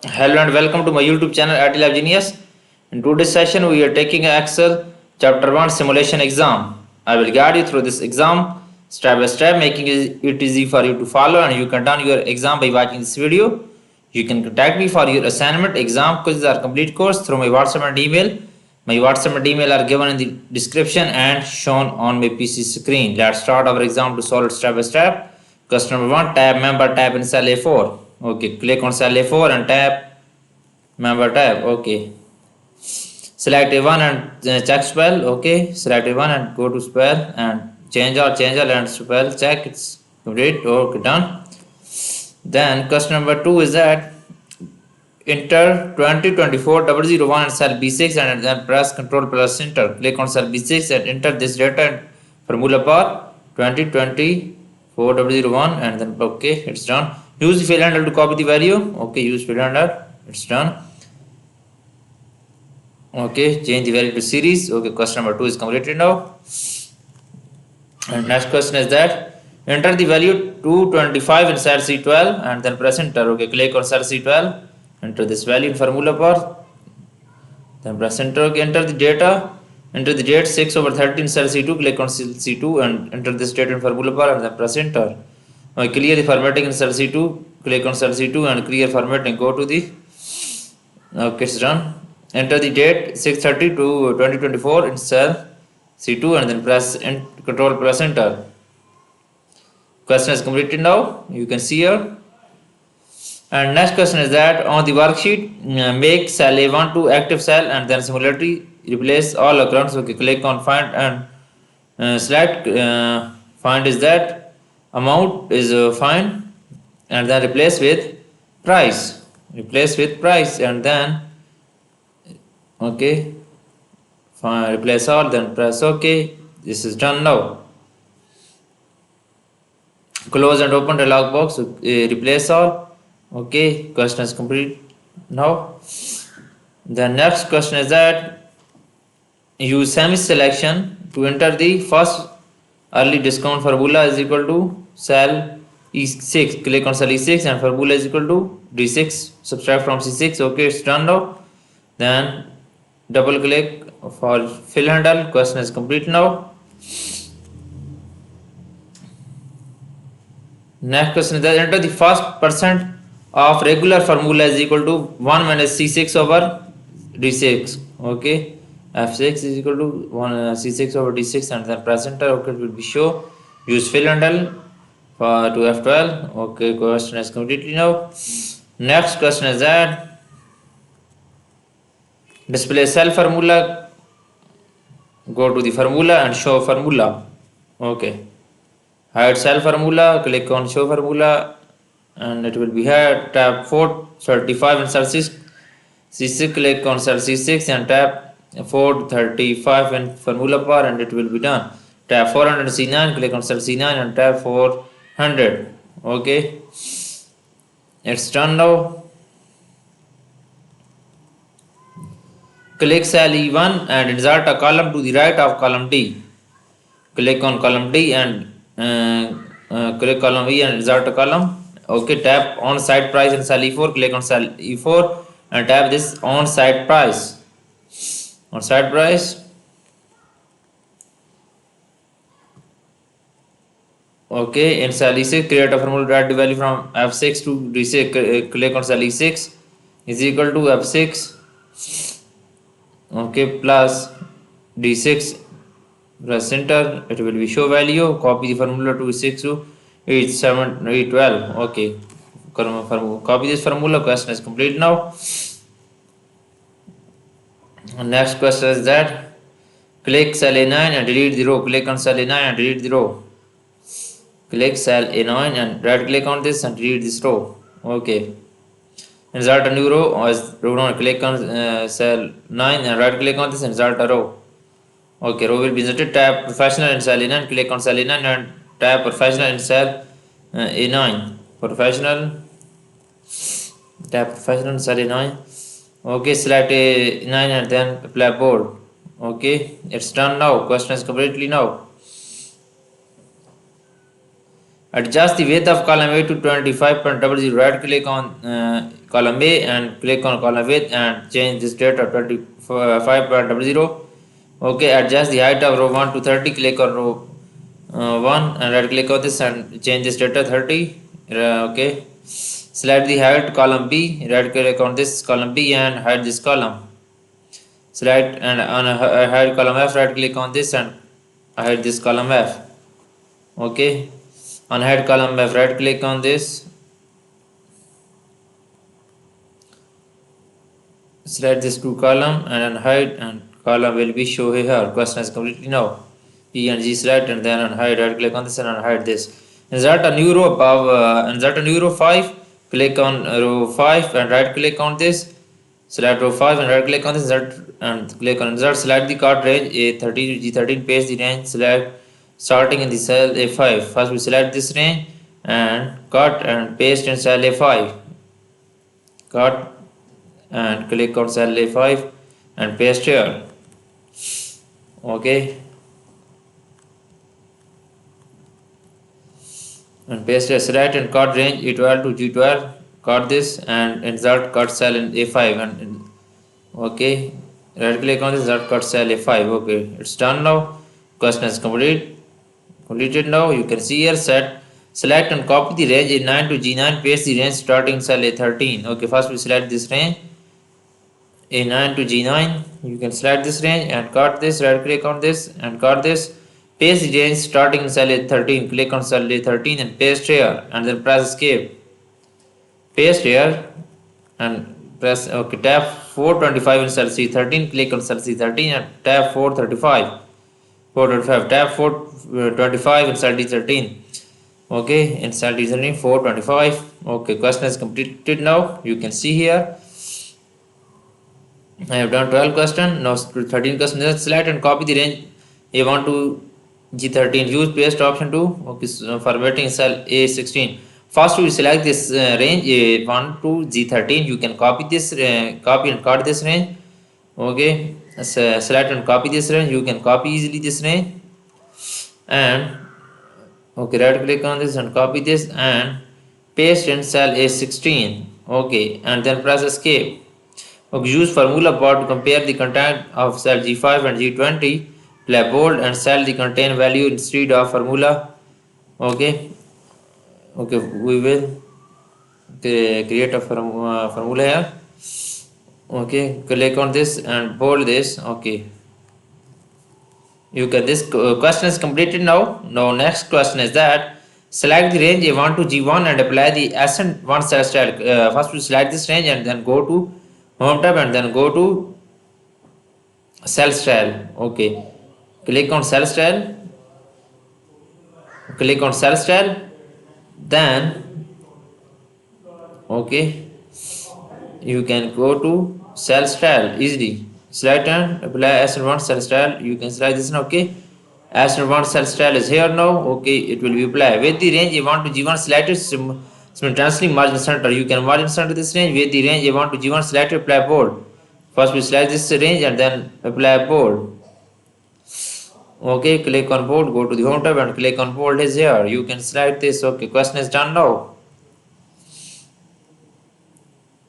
Hello and welcome to my YouTube channel Itlab Genius. In today's session, we are taking Excel Chapter 1 Simulation Exam. I will guide you through this exam step by step, making it easy for you to follow, and you can done your exam by watching this video. You can contact me for your assignment, exam quizzes, or complete course through my WhatsApp and email. My WhatsApp and email are given in the description and shown on my PC screen. Let's start our exam to solve it step by step. Question number 1, tab member tab in cell A4. Okay, click on cell A4 and tab member tab. Okay, select A1 and check spell. Okay, select A1 and go to spell and change all and spell check. It's complete. Okay, done. Then question number 2 is that enter 2024 001 and cell B6 and then press Ctrl plus enter. Click on cell B6 and enter this data and formula bar 2024 001 and then okay, it's done. Use the fill handle to copy the value. Okay, use fill handle. It's done. Okay, change the value to series. Okay, question number 2 is completed now. And next question is that enter the value 225 in cell C12 and then press enter. Okay, click on cell C12, enter this value in formula bar, then press enter. Okay, enter the data, enter the date 6 over 30 in cell C2, click on cell C2 and enter this date in formula bar and then press enter. Okay, clear the formatting in cell C2, click on cell C2 and clear formatting, go to the, okay, it's done. Enter the date 6:30 to 2024 in cell C2 and then press Control plus enter. Question is completed now. You can see here. And next question is that on the worksheet, make cell A1 to active cell and then similarly replace all occurrence. Okay, click on find and select find is that amount is find and then replace with price. Replace with price and then okay, fine, replace all, then press OK. This is done now. Close and open the dialog box. Replace all. Okay, question is complete now. The next question is that use semi selection to enter the first early discount formula is equal to cell E6. Click on cell E6 and formula is equal to D6. Subtract from C6. Okay, it's done now. Then double click for fill handle. Question is complete now. Next question is that enter the first percent of regular formula is equal to 1 minus C6 over D6. Okay, F6 is equal to 1 C6 over D6 and then press enter. Okay, it will be show. Use fill handle for to F12. Okay, question is completely now. Next question is that display cell formula, go to the formula and show formula. Okay, hide cell formula, click on show formula and it will be here. Tab 435 and cell C6, click on cell C6 and tab 435 in formula bar and it will be done. Tab 400 C9, click on cell C9 and tab 400. Okay, it's done now. Click cell E1 and insert a column to the right of column D. Click on column D and click column E and insert a column. Okay, tap on site price in cell E4. Click on cell E4 and tap this on site price. On site price. Okay, in cell E6, create a formula to add the value from F6 to D6. Click on cell E6 is equal to F6. Okay, plus D6, press enter, it will be show value, copy the formula to 6 to 8, 7, 8, 12. Okay, copy this formula. Question is complete now. Next question is that click cell A9 and delete the row. Click on cell A9 and delete the row. Click cell A9 and right click on this and delete this row. Okay, insert a new row as row 1. Click on cell 9 and right click on this and insert a row. Okay, row will be inserted. Tap professional in cell A9. Click on cell A9 and tap professional in cell A9. Professional. Tap professional in cell A9. Okay, select A9 and then apply bold. Okay, it's done now. Question is completely now. Adjust the width of column A to 25.00. Right click on column A and click on column width and change this date to 25.00. Okay, adjust the height of row 1 to 30. Click on row 1 and right click on this and change this data 30. Okay, select the height column B. Right click on this column B and hide this column. Select and on hide column F. Right click on this and hide this column F. Okay, on head column F, right click on this, select this two column and hide, and column will be show here. Question is completely now. E and G select and then on hide, right click on this and hide this. Insert a new row above, insert a new row 5, click on row 5 and right click on this, select row 5 and right click on this, insert and click on insert, select the card range A13 to G13, paste the range, select starting in the cell A5. First we select this range and cut and paste in cell A5. Cut and click on cell A5 and paste here. Okay, and paste here. Select and cut range E12 to G12. Cut this and insert cut cell in A5 and okay, right click on this, insert cut cell A5. Okay, it's done now. Question is completed now. You can see here set. Select and copy the range A9 to G9. Paste the range starting cell A13. Okay, first we select this range A9 to G9. You can select this range and cut this. Right click on this and cut this. Paste the range starting in cell A13. Click on cell A13 and paste here and then press escape. Paste here and press okay. Tab 425 in cell C13. Click on cell C13 and tab 435. 425. Tab 425 in cell D13. Okay, in cell D13 425. Okay, question is completed now. You can see here. I have done 12 question. Now 13 question. Select and copy the range A1 to G13. Use paste option 2. Okay, so formatting cell A16. First we select this range A1 to G13. You can copy this, copy and cut this range. Okay, select and copy this range. You can copy easily this range. And okay, right click on this and copy this and paste in cell A16. Okay, and then press escape. Okay, use formula bar to compare the content of cell G5 and G20. Play bold and cell the contain value instead of formula. Okay, okay, we will create a formula here. Okay, click on this and bold this. Okay, you get this question is completed now. Now next question is that select the range A1 to G1 and apply the ascent one cell style. First we select this range and then go to home tab and then go to cell style. Okay, click on cell style, click on cell style, then okay, you can go to cell style easily. Select and apply ascent one cell style. You can select this now. Okay, ascent one cell style is here now. Okay, it will be applied with the range A1 to G1 selected simultaneously margin center. You can margin center this range with the range A1 to G1 selected, apply bold. First we select this range and then apply bold. Okay, click on bold, go to the home tab and click on bold is here. You can select this. Okay, question is done now.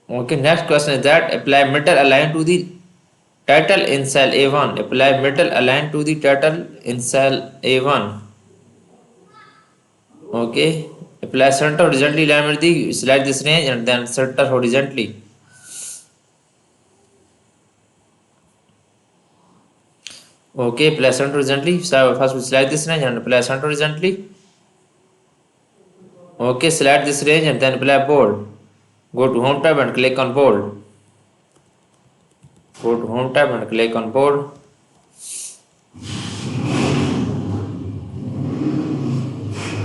Okay, next question is that apply middle align to the title in cell A1. Apply middle align to the title in cell A1. Okay, apply center horizontally alignment. Select this range and then center horizontally. Okay, apply center horizontally. So first we select this range and apply center horizontally. Okay, select this range and then apply bold. Go to home tab and click on bold. Go to home tab and click on bold.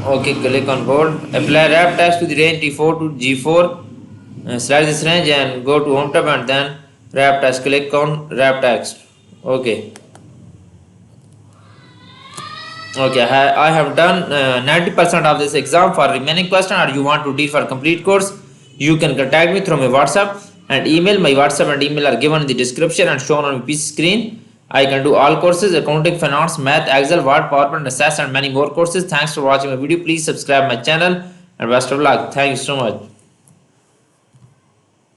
Okay, click on bold. Apply wrap text to the range T4 to G4. Select this range and go to home tab and then wrap text. Click on wrap text. Okay. Okay, I have done 90% of this exam. For remaining question or you want to do for complete course, you can contact me through my WhatsApp and email. My WhatsApp and email are given in the description and shown on my PC screen. I can do all courses, accounting, finance, math, Excel, Word, PowerPoint, SAS and many more courses. Thanks for watching my video. Please subscribe my channel and best of luck. Thank you so much.